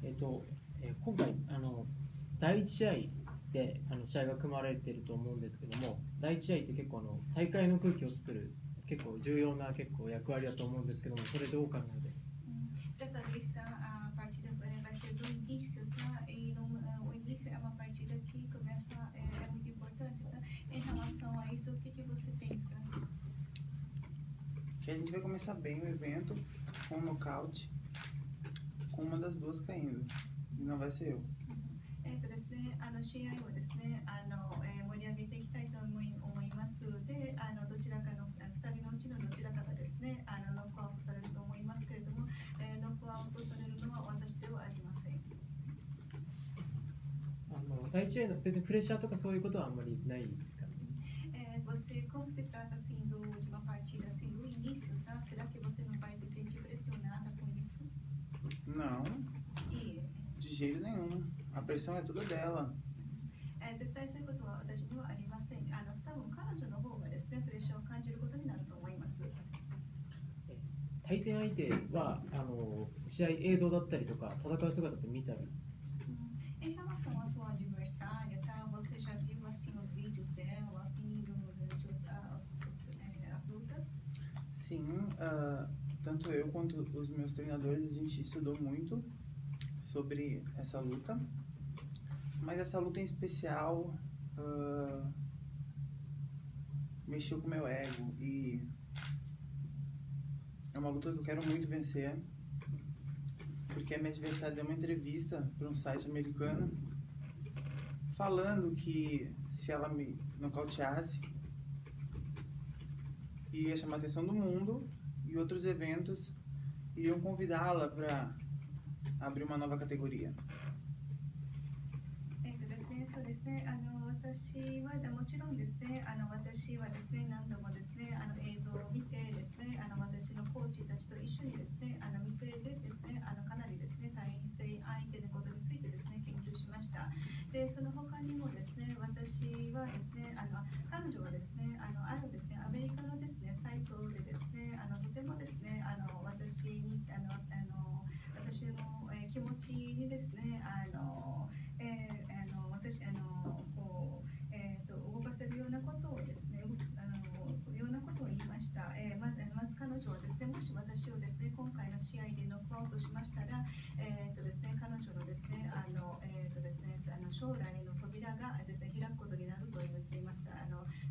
今回第1試合で試合が組まれていると思うんですけども、第1試合って結構大会の空気を作る結構重要な役割だと思うんですけども、それどう考えて? Dessa vez a partida vai ser do início, tá? E o início é uma partida que começa, é muito importante, tá? Em relação a isso, o que você pensa? Que a gente vai começar bem o evento com um nocaute, com uma das duas caindo, e não vai ser eu. ですね、試合をですね、盛り上げていきたいと思います。で、どちらかの2人のうちのどちらかがですね、ノックアウトされると思いますけれども、ノックアウトされるのは私ではありません。第1試合の別にプレッシャーとかそういうことはあんまりないですかね。Como se trata assim de uma partida assim do início, tá? Será que você não vai se sentir pressionada com isso? Não, de jeito nenhum. A pressão é toda dela. 絶対そういうことは私にはありません。多分彼女の方がですね、プレッシャーを感じることになると思います。対戦相手は試合映像だったりとか戦う姿って見たりしてます。Em relação à sua adversária, tá? Você já viu assim os vídeos dela, assim, durante as lutas? Sim, tanto eu quanto os meus treinadores, a gente estudou muito sobre essa luta, mas essa luta em especial mexeu com o meu ego e é uma luta que eu quero muito vencer, porque a minha adversária deu uma entrevista para um site americano falando que se ela me nocauteasse iria chamar a atenção do mundo e outros eventos iriam convidá-la para abrir uma nova categoria. ですね、そうですね、私はもちろんですね、私はですね、何度もですね、映像を見てですね、私のコーチたちと一緒にですね、見てですね、かなりですね、対戦相手のことについてですね、研究しました。で、その他にもですね、私はですね、彼女はですね、あるですね、アメリカのですね、サイトでですね、とてもですね、私に、私の、気持ちにですね、私こう動かせるようなことをですね、ようなことを言いました。まず彼女はですね、もし私をですね、今回の試合でノックアウトしましたら、ですね、彼女のですね、ですね、将来の扉がですね、開くことになると言っていました。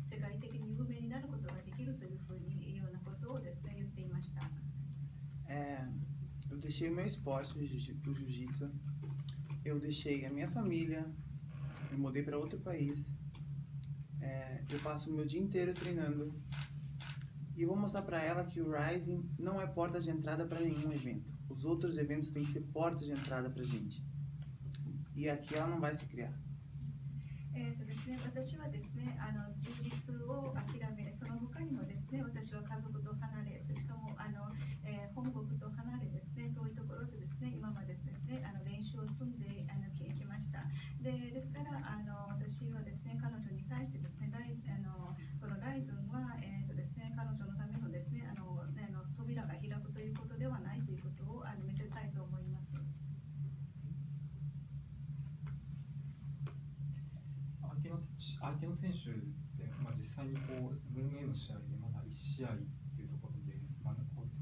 世界的に有名になることができるというふうにようなことをですね、言っていました。Eu deixei o meu esporte, o jiu-jitsu, eu deixei a minha família, eu mudei para outro país, eu passo o meu dia inteiro treinando e eu vou mostrar para ela que o Rising não é porta de entrada para nenhum evento. Os outros eventos têm que ser porta de entrada para gente. E aqui ela não vai se criar. ですね、私はですね、充実を諦め、その他にもですね、私は家族と離れ、しかも本国と離れですね、遠いところでですね、今までですね、練習を積んできました。ですから、私はですね、彼女に対してですね、このライズンは、ですね、彼女のためのですね、扉が開くということではないということを見せたいと思います。相手の選手って、実際にこう運営の試合でまだ1試合っていうところで、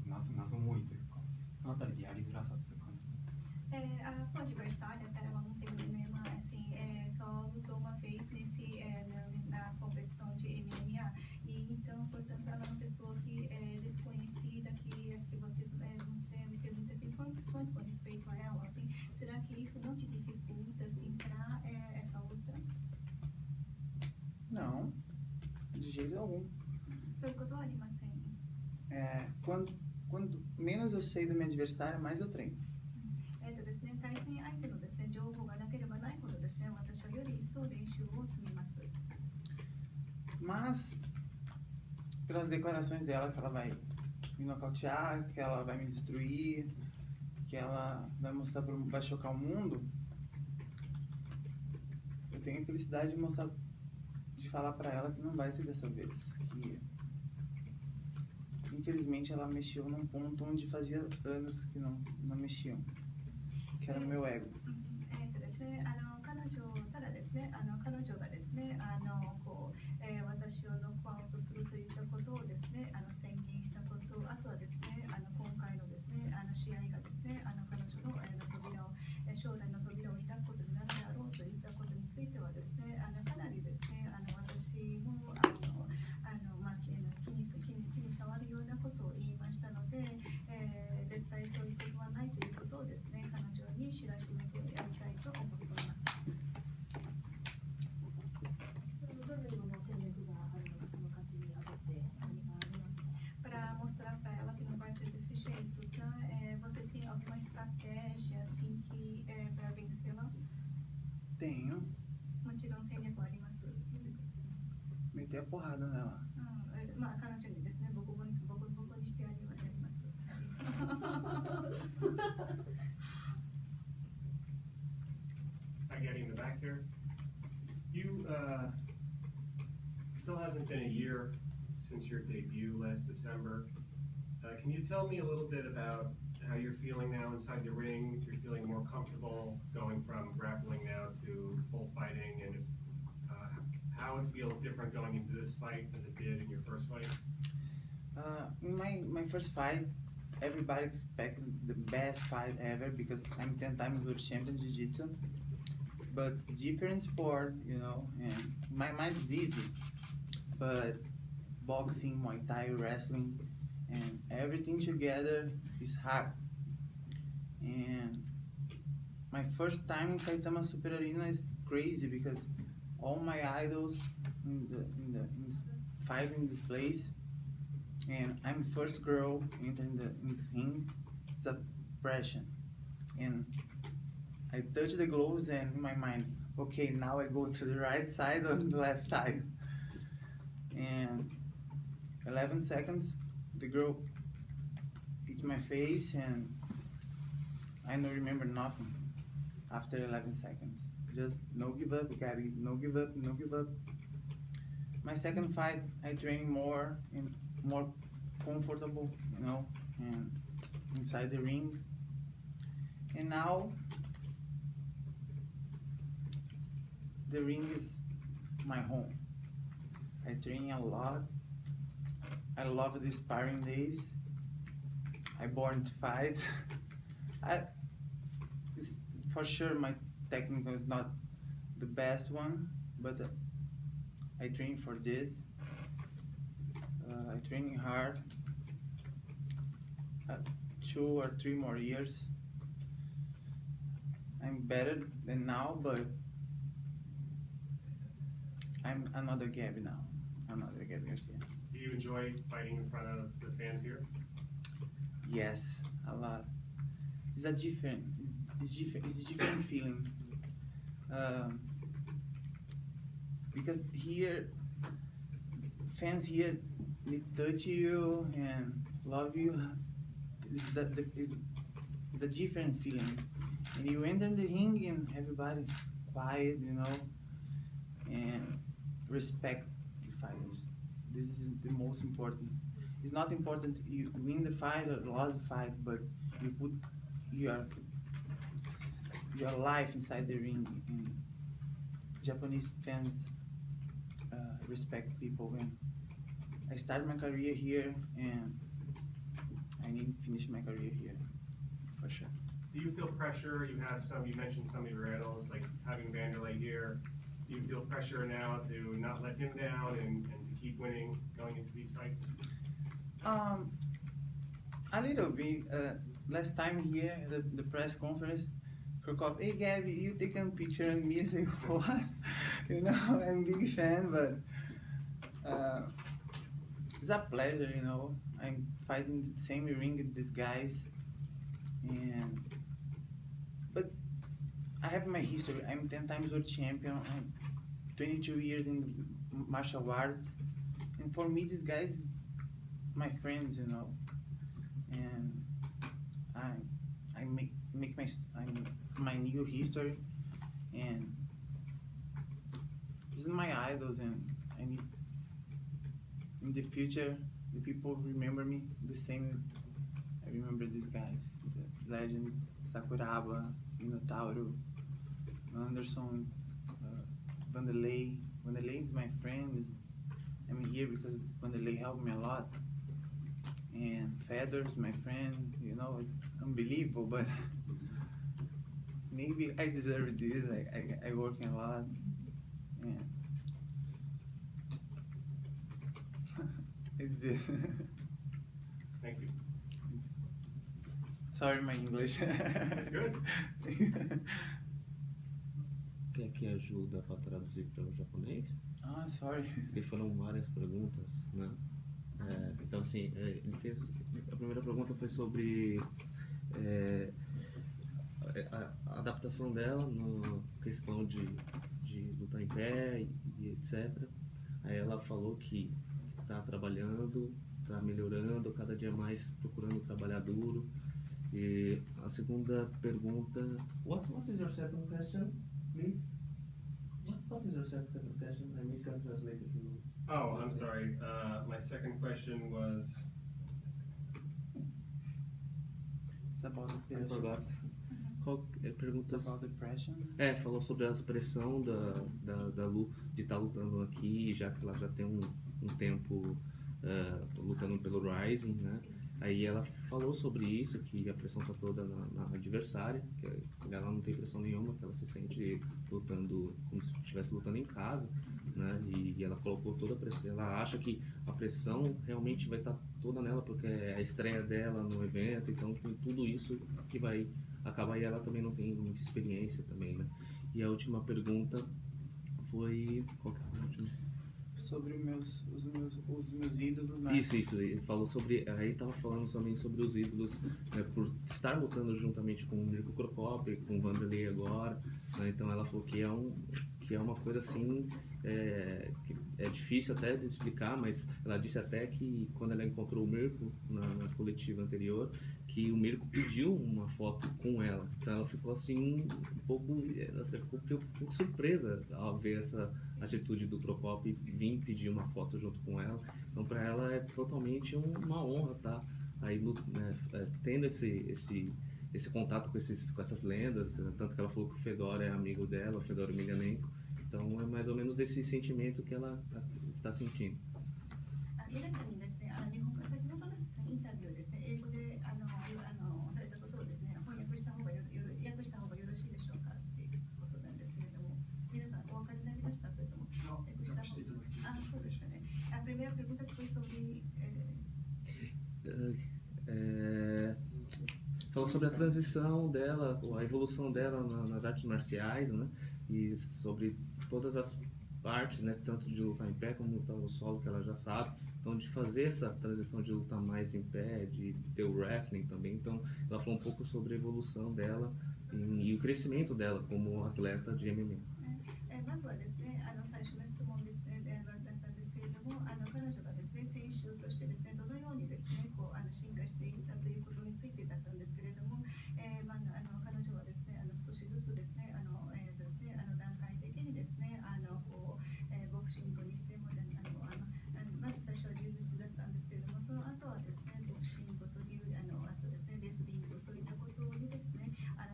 謎も多いというか、そのあたりでやりづらさっていう感じなんですか? A sua adversária, ela não tem nenhuma, assim, só lutou uma vez na competição de MMA, e então, portanto, ela é uma pessoa que é desconhecida, que acho que você não deve ter muitas informações com respeito a ela, assim. Será que isso não te dificulta, assim, para essa luta? Não, de jeito algum. Quando menos eu sei da minha adversária, mais eu treino. Mas, pelas declarações dela que ela vai me nocautear, que ela vai me destruir, que ela vai chocar o mundo, eu tenho a felicidade de falar para ela que não vai ser dessa vez, que infelizmente ela mexeu num ponto onde fazia anos que não mexiam. que era o meu ego. ですね、彼女ただですね、彼女がですね、私をノックアウトするといったことをですね、宣言したこと、あとはですね、今回のですね、試合がですね、彼女の、扉を、将来の扉を開くことになるであろうといったことについてはですね、かなりですね、私も気に障るようなことを言いましたので、絶対そういうことはないということをですね、彼女に知らしめてやりたいと思っています。そのどのような戦略があるのか、その勝ちにあたって何かありますか Para mostrar para ela que não vai ser desse jeito, tá? Você tem alguma estratégia assim que para vencê-la? Tenho. もちろん戦略はあります。Meter a porrada nela. 彼女にですね、ボコボコにしてやります。Hi, getting in the back here. You still hasn't been a year since your debut last December. Can you tell me a little bit about how you're feeling now inside the ring? If you're feeling more comfortable going from grappling now to full fighting, and if, how it feels different going into this fight as it did in your first fight? In my first fight, everybody expected the best fight ever because I'm 10 times world champion jiu-jitsu. But different sport, you know, and my mind is easy. But boxing, Muay Thai, wrestling, and everything together is hard. And my first time in Saitama Super Arena is crazy because all my idols fight in this place, and I'm first girl entering in this ring. It's a pressure, and I touch the gloves and in my mind, okay, now I go to the right side or the left side. And 11 seconds, the girl hit my face and I don't remember nothing after 11 seconds. Just no give up, Gabby, no give up, no give up. My second fight, I train more and more comfortable, you know, and inside the ring. And now the ring is my home. I train a lot. I love the sparring days. I born to fight. For sure my technical is not the best one, but I train for this. I training hard. 2 or 3 more years. I'm better than now, but I'm another Gabby now. Another Gabby Garcia. Do you enjoy fighting in front of the fans here? Yes, a lot. It's a different, it's a different feeling. Because here, fans here, they touch you and love you. It's a different feeling. And you enter the ring and everybody's quiet, you know, and respect the fighters. This is the most important. It's not important you win the fight or lose the fight, but you put your life inside the ring. And Japanese fans respect people. And I started my career here, and I need to finish my career here, for sure. Do you feel pressure? You mentioned some of your idols, like having Vanderlei here. Do you feel pressure now to not let him down and to keep winning going into these fights? A little bit. Last time here at the press conference, Krokop, hey Gabby, you taking a picture of me? I say, what? You know, I'm a big fan, but it's a pleasure, you know. I'm fighting the same ring with these guys, but I have my history. I'm 10 times world champion. I'm 22 years in martial arts, and for me, these guys, my friends, you know. And I make my new history, and this is my idols, and I need in the future the people remember me the same. I remember these guys, the legends, Sakuraba, Minotauro, Anderson, Vanderlei. Vanderlei is my friend. I'm here because Vanderlei helped me a lot. And Fedor's my friend. You know, it's unbelievable, but maybe I deserve this. I working a lot. And it's the Thank you. sorry, my English. That's good. Quer que ajuda para traduzir para o japonês? Ah, sorry. Porque foram várias perguntas, né? Então, assim, ele fez... A primeira pergunta foi sobre a adaptação dela na questão de lutar em pé e etc. Aí ela falou que está trabalhando, está melhorando, cada dia mais procurando trabalhar duro. E a segunda pergunta... What is your second question, please? What is your second question? I may can translate if you... Oh, I'm sorry. My second question was. It's about I depression. forgot. Qual pergunta? It's about depression. Falou sobre a expressão da Lu de estar lutando aqui, já que ela já tem um tempo lutando pelo Rising, né? Aí ela falou sobre isso, que a pressão está toda na adversária, que ela não tem pressão nenhuma, que ela se sente lutando como se estivesse lutando em casa, né? E ela colocou toda a pressão, ela acha que a pressão realmente vai estar toda nela, porque é a estreia dela no evento, então tem tudo isso que vai acabar, e ela também não tem muita experiência também, né? E a última pergunta foi... Qual que foi a última? Sobre os meus ídolos, né? Isso, ele falou sobre, aí tava falando também sobre os ídolos, né, por estar lutando juntamente com o Mirko Cro Cop, com o Vanderlei agora, né, então ela falou que é uma coisa assim, que é difícil até de explicar, mas ela disse até que quando ela encontrou o Mirko na coletiva anterior, que o Mirko pediu uma foto com ela, então ela ficou assim ela ficou um pouco surpresa ao ver essa atitude do Procop vir pedir uma foto junto com ela. Então para ela é totalmente uma honra estar aí tendo esse contato com essas lendas, tanto que ela falou que o Fedor é amigo dela, o Fedor Emelianenko. Então é mais ou menos esse sentimento que ela está sentindo. 皆さんにですね、日本先ほどのですね、インタビューをですね、英語でされたことをですね、翻訳した方がよろしいでしょうかっていうことなんですけれども、皆さんお分かりになりました？それとも訳した方が、そうですかね。A primeira pergunta foi sobre falou sobre a transição dela, a evolução dela nas artes marciais, né? E sobre todas as partes, né? Tanto de lutar em pé como lutar no solo, que ela já sabe. Então, de fazer essa transição de lutar mais em pé, de ter o wrestling também. Então, ela falou um pouco sobre a evolução dela e o crescimento dela como atleta de MMA. まずはですね、最初の質問ですね、だったんですけれども、彼女がですね、選手としてですね、どのようにですね、進化していったということについてだったんですけれども、彼女はですね、少しずつですね、段階的にですね、ボクシングにしても、まず最初は柔術だったんですけれども、その後はですね、ボクシングとあとですね、レスリング、そういったことにですね、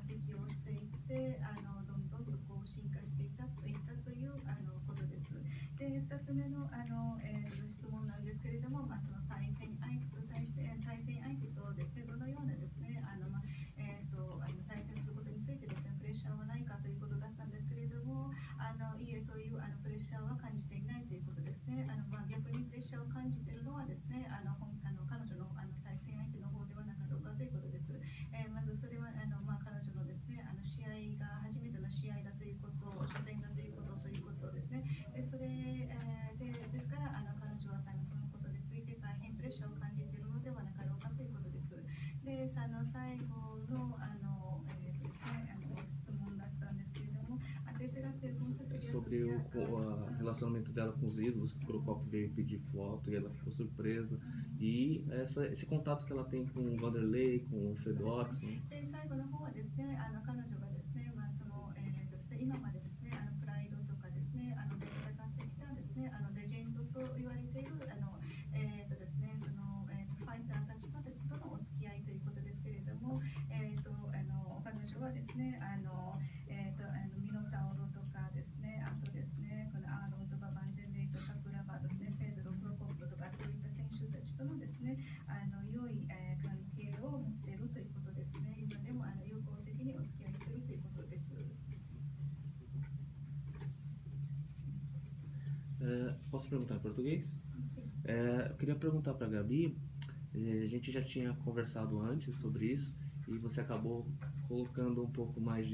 適応していって、どんどんと進化していったということです。で、2つ目の、質問なんですけれども、その対戦相手とですね、どのようなですね、対戦することについてですね、プレッシャーはないかということだったんですけれども、いえ、そういうプレッシャーは感じていないということですね。逆にプレッシャーを感じているのはですね、彼女の対戦相手の方ではなかろうかということです。まずそれは彼女のですね、試合が初めての試合だということ、初戦だということですね。それですから彼女はそのことについて大変プレッシャーを感じているのではなかろうかということです。で、最後のですね、質問だったんですけれども、a terceira pergunta seria sobre o relacionamento dela com os ídolos, que o Procop veio pedir foto e ela ficou surpresa. E esse contato que ela tem com o Vanderlei, com o Fedor. で、最後の方はですね、彼女がですね、今までですね、プライドとかですね、で戦ってきたですね、レジェンドと言われているですね、ファイターたちとのお付き合いということですけれども、彼女ははですね、ミノタオロとかですね、あとですね、このアーロンとかバンデンレイと桜庭ですね、ペドロ・プロコップとかそういった選手たちとのですね、良い、関係を持っているということですね。今でも友好的にお付き合いしているということです。Posso perguntar em português? Sim. Eu queria perguntar para a Gabi, a gente já tinha conversado antes sobre isso e você acabou colocando um pouco mais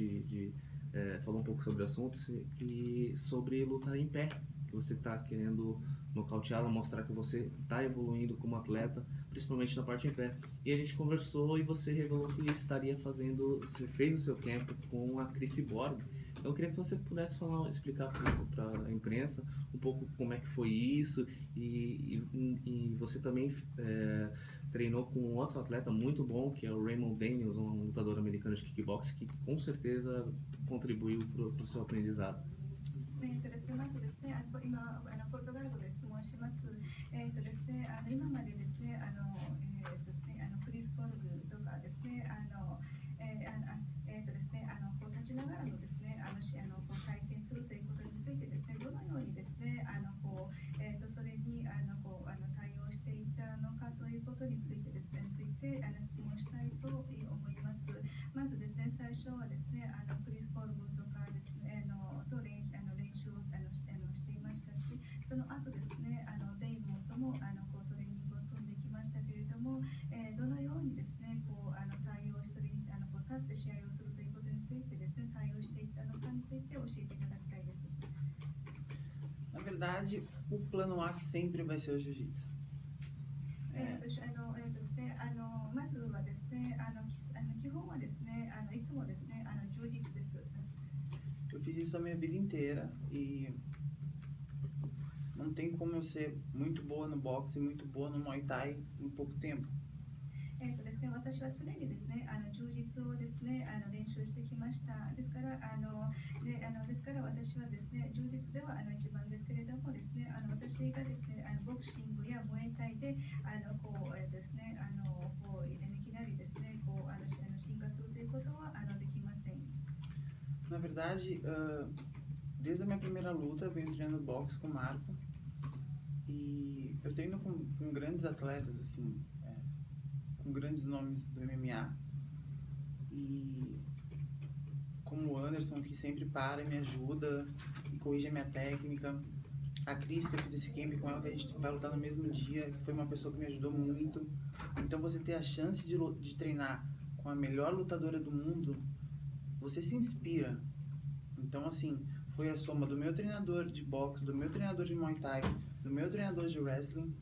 falou um pouco sobre o assunto e sobre lutar em pé, que você está querendo nocauteá-la, mostrar que você está evoluindo como atleta, principalmente na parte em pé. E a gente conversou e você revelou que você fez o seu camp com a Cris Borg. Então eu queria que você pudesse explicar para a imprensa um pouco como é que foi isso e você também treinou com um outro atleta muito bom, que é o Raymond Daniels, um lutador americano de kickbox, que com certeza contribuiu para o seu aprendizado. ですね、まずですね、今ポルトガル語で質問します。ですね、今までですね、クリス・ボルグとかですね、ですね、こう立ちながらのですね、こう対戦するということについてですね、どのようにですね、それに対応していったのかということについてですね、質問したいと思います。まずですね、最初はですね、クリス・ボルグとかですね、と練習していましたし、その後ですね、デイモンともこうトレーニングを積んできましたけれども、どのようにですね、こう対応それにこう立って試合をするということについてですね、対応していったのかについて教えていただきたいです。Na verdade, o plano A sempre vai ser o jiu-jitsu. ですね、まずはですね、基本はですね、いつもですね、充実です。Eu fiz isso a minha vida inteira e não tem como eu ser muito boa no boxe e muito boa no Muay Thai em pouco tempo. ですね、私は常にですね、充実をですね、練習してきました。ですから、ですから私はですね、充実では一番ですけれどもですね、私がですね、ボクシングやムエタイで、こうですね、こういきなりですね、こう進化するということはできません。Na verdade, desde a minha primeira luta, eu venho treinando boxe com o Marco e eu treino com grandes atletas, assim, com grandes nomes do MMA e como o Anderson, que sempre para e me ajuda e corrige a minha técnica, a Cris, que eu fiz esse camp com ela, que a gente vai lutar no mesmo dia, que foi uma pessoa que me ajudou muito. Então você ter a chance de treinar com a melhor lutadora do mundo, você se inspira. Então assim, foi a soma do meu treinador de boxe, do meu treinador de Muay Thai, do meu treinador de wrestling,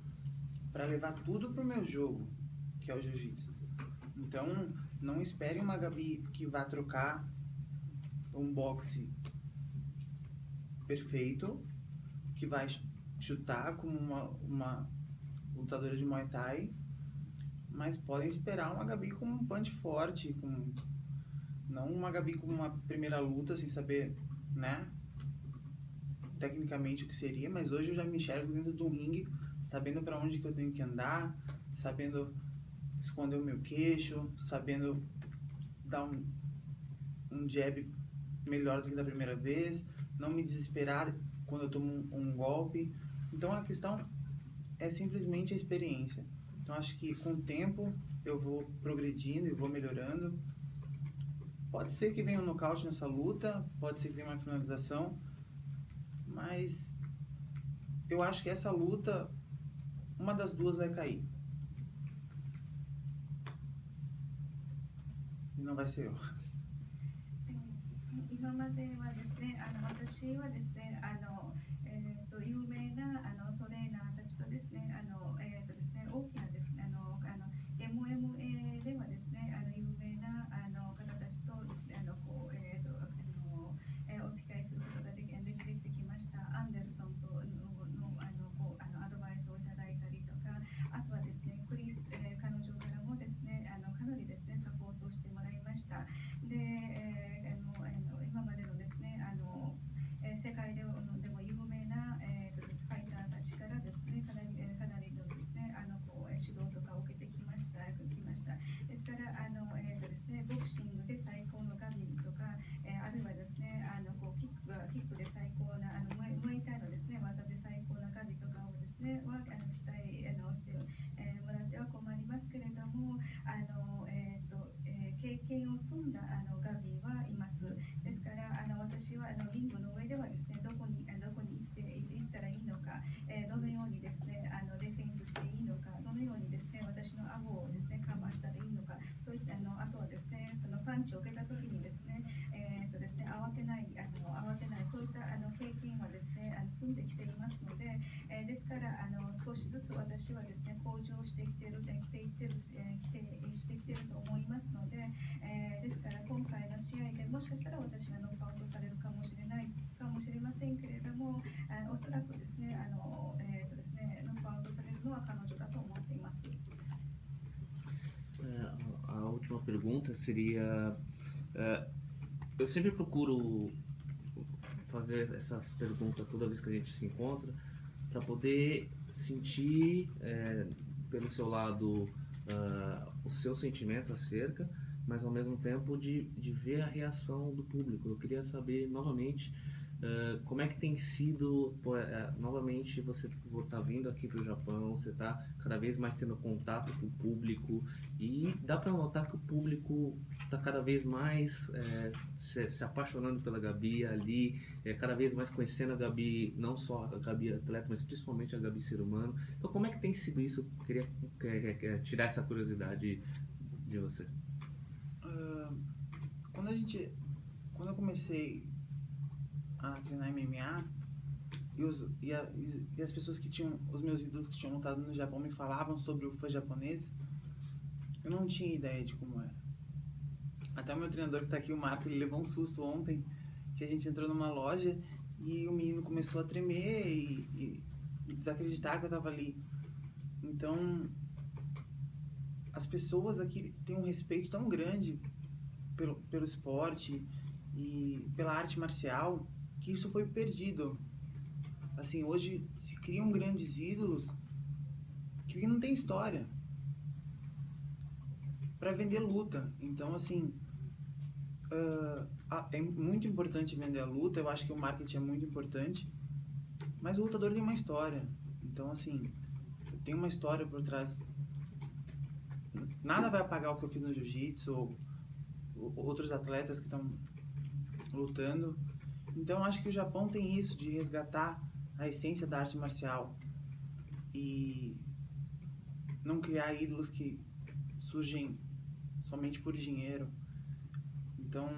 para levar tudo pro meu jogo, que é o jiu-jitsu. Então, não espere uma Gabi que vá trocar um boxe perfeito, que vai chutar como uma lutadora de Muay Thai, mas podem esperar uma Gabi com um punch forte, não uma Gabi com uma primeira luta sem saber, né, tecnicamente o que seria, mas hoje eu já me enxergo dentro de um ringue, sabendo para onde que eu tenho que andar, sabendo esconder o meu queixo, sabendo dar um jab melhor do que da primeira vez, não me desesperar quando eu tomo um golpe. Então a questão é simplesmente a experiência. Então acho que com o tempo eu vou progredindo e vou melhorando. Pode ser que venha um nocaute nessa luta, pode ser que venha uma finalização, mas eu acho que essa luta, uma das duas vai cair. E não vai ser eu. 今まではですね、私はですね、有名なトレーナーたちとですね、ですね、大きなですね、MMA ではですね、有名な方たちとですね、こうお付き合いすることができてきました。アンデルソンとのこうアドバイスをいただいたりとか、あとはですね、クリス、彼女からもですね、かなりですね、サポートをしてもらいました。で、今までのですね、世界でも有名なファイターた経験を積んだガビはいます。ですから私はリングの上ではですね、どこに行ったらいいのか、どのようにですねディフェンスしていいのか、どのようにですね私の顎をですねカバーしたらいいのか、そういったあとはですねそのパンチを受けた時にですね、慌てないそういった経験はですね積んできていますので、ですから少しずつ私はですね向上してきていると思いますので、ですから今回の試合でもしかしたら私はノックアウトされるかもしれませんけれども、おそらくですねノックアウトされるのは彼女だと思っています。A última pergunta seria: eu sempre procuro fazer essas perguntas toda vez que a gente se encontra, para poder sentir pelo seu lado o seu sentimento acerca, mas ao mesmo tempo de ver a reação do público. Eu queria saber novamente como é que tem sido, novamente você está vindo aqui para o Japão, você está cada vez mais tendo contato com o público e dá para notar que o público está cada vez mais se apaixonando pela Gabi ali, cada vez mais conhecendo a Gabi, não só a Gabi atleta, mas principalmente a Gabi ser humano. Então como é que tem sido isso? Eu queria tirar essa curiosidade de você. Quando eu comecei a treinar MMA e as pessoas que tinham, os meus ídolos que tinham lutado no Japão me falavam sobre o fã japonês, eu não tinha ideia de como era. Até o meu treinador que está aqui, o Marco, ele levou um susto ontem, que a gente entrou numa loja e o menino começou a tremer e desacreditar que eu estava ali. Então, as pessoas aqui têm um respeito tão grande pelo esporte e pela arte marcial, que isso foi perdido. Assim, hoje se criam grandes ídolos que não tem história para vender luta. Então, assim, é muito importante vender a luta. Eu acho que o marketing é muito importante, mas o lutador tem uma história. Então, assim, eu tenho uma história por trás. Nada vai apagar o que eu fiz no jiu-jitsu ou outros atletas que estão lutando. Então acho que o Japão tem isso de resgatar a essência da arte marcial e não criar ídolos que surgem somente por dinheiro. Então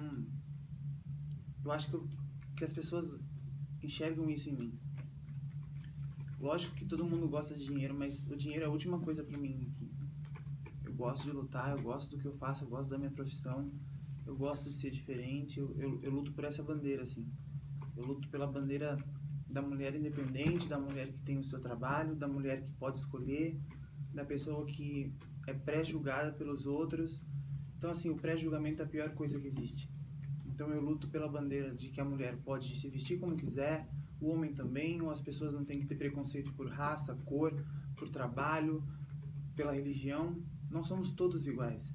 eu acho que as pessoas enxergam isso em mim. Lógico que todo mundo gosta de dinheiro, mas o dinheiro é a última coisa para mim aqui. Eu gosto de lutar, eu gosto do que eu faço, eu gosto da minha profissão, eu gosto de ser diferente, eu luto por essa bandeira, assim. Eu luto pela bandeira da mulher independente, da mulher que tem o seu trabalho, da mulher que pode escolher, da pessoa que é pré-julgada pelos outros. Então, assim, o pré-julgamento é a pior coisa que existe. Então, eu luto pela bandeira de que a mulher pode se vestir como quiser, o homem também, ou as pessoas não têm que ter preconceito por raça, cor, por trabalho, pela religião. Não somos todos iguais.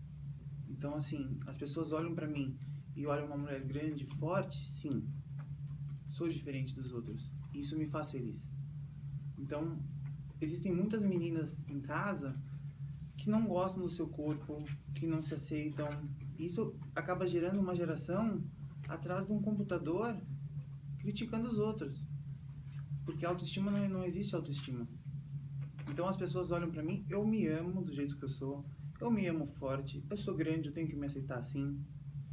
Então, assim, as pessoas olham pra mim e olham uma mulher grande, forte, sim. Sou diferente dos outros. Isso me faz feliz. Então, existem muitas meninas em casa que não gostam do seu corpo, que não se aceitam. Isso acaba gerando uma geração atrás de um computador criticando os outros. Porque autoestima não existe autoestima. Então as pessoas olham pra mim, eu me amo do jeito que eu sou, eu me amo forte, eu sou grande, eu tenho que me aceitar assim.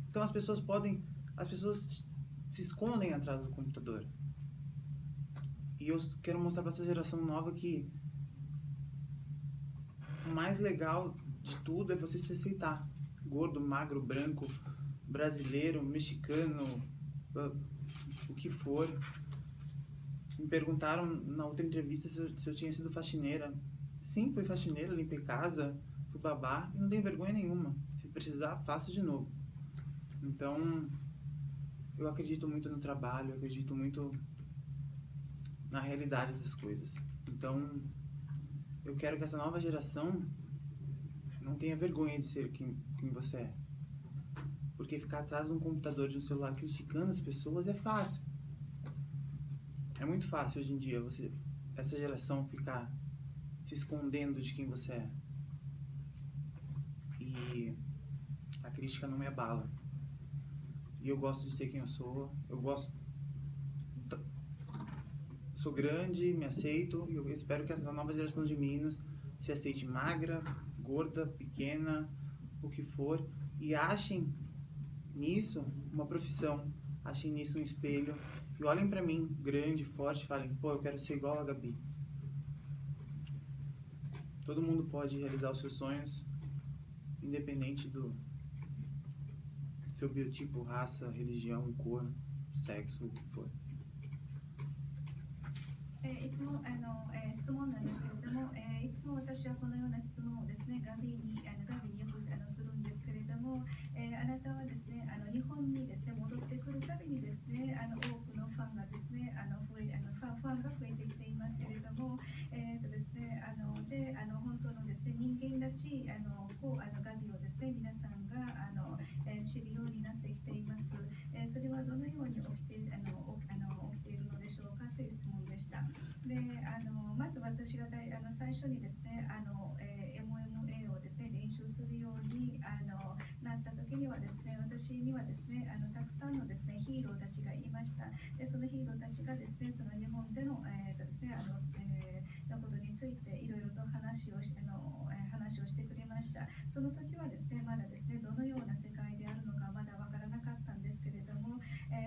Então as pessoas se escondem atrás do computador. E eu quero mostrar pra essa geração nova que o mais legal de tudo é você se aceitar. Gordo, magro, branco, brasileiro, mexicano, o que for. Me perguntaram na outra entrevista se eu tinha sido faxineira. Sim, fui faxineira, limpei casa, fui babá e não tenho vergonha nenhuma. Se precisar, faço de novo. Então, eu acredito muito no trabalho, eu acredito muito na realidade das coisas. Então, eu quero que essa nova geração não tenha vergonha de ser quem você é. Porque ficar atrás de um computador, de um celular, criticando as pessoas é fácil. É muito fácil hoje em dia essa geração ficar se escondendo de quem você é. E crítica não me abala. E eu gosto de ser quem eu sou. Sou grande, me aceito, e eu espero que essa nova geração de meninas se aceite magra, gorda, pequena, o que for, e achem nisso uma profissão, achem nisso um espelho, e olhem pra mim, grande, forte, e falem, pô, eu quero ser igual a Gabi. Todo mundo pode realizar os seus sonhos, independente do seu biotipo, raça, religião, cor, sexo, o que for. いつも質問なんですけれども、いつも私はこのような質問をですね、ガビによくするんですけれども、あなたはですね、日本にですね、戻ってくるたびにですね、多くのファンがですね、ファンが増えてきていますけれども、ですね、本当のですね、人間らしいガビをですね、皆さんが知るようになってきています。それはどのように起きているのでしょうかという質問でした。でまず私が最初にですねMMA をですね練習するようになった時にはですね、私にはですねたくさんのですねヒーローたちがいました。でそのヒーローたちがですねその日本でのですねのことについていろいろと話をしてくれました。その時はですねまだですねどのような世界であるのかまだわからなかったんですけれども、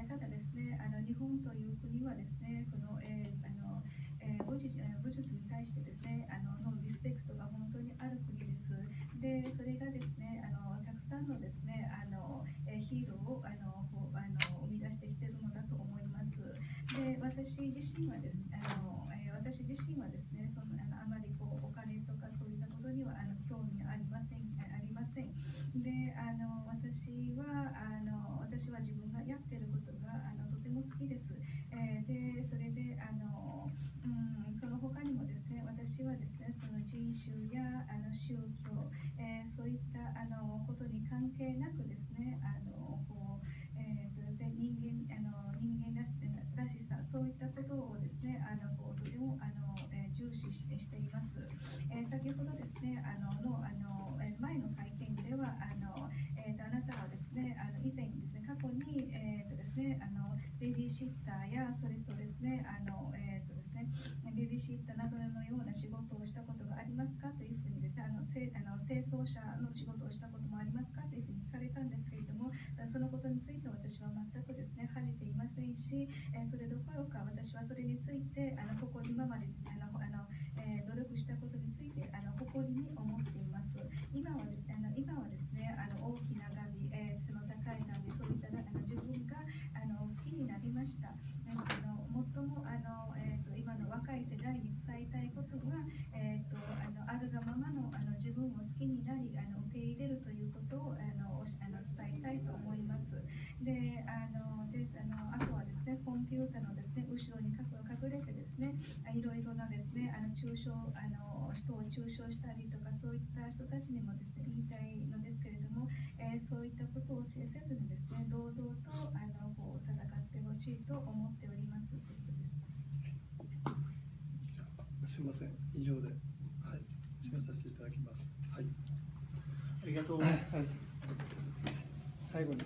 ただですね日本という国はですねこの武術に対してですねのリスペクトが本当にある国です。でそれがですねたくさんのですねヒーローを生み出してきているのだと思います。で私自身はですねあまりお金とかそういったことには興味ありません。で私は自分がやっていることがとても好きです。でそれでその他にもですね私はですねその人種や宗教、そういったことに関係なくですね人間らしさそういったことをですねとても重視しています。先ほどですね前の会見ではあなたはですね以前にですね過去にですねベビーシッターやそれとですねベビーシッターなどのような仕事をしたことがありますかというふうにですね清掃者の仕事をしたこともありますかというふうに聞かれたんですけれども、そのことについて私は全くですね恥じていませんし、それどころか私はそれについて今までですね努力したことについて誇りに思っています。今はですね大きなガビ、背の高いガビ、そういった自分が好きになりました。最も今の若い世代に伝えたいことは、あるがままの自分を好きになり受け入れるということを伝えたいと思います。であとはですねコンピューターのですね後ろに隠れてですねいろいろなですね人を中傷したりとかそういった人たちにもですね言いたいのですけれども、そういったことをせずにですね堂々と戦ってほしいと思っておりますということです。すみません、以上で、はい、締めさせていただきます。はい、ありがとう。はい、最後に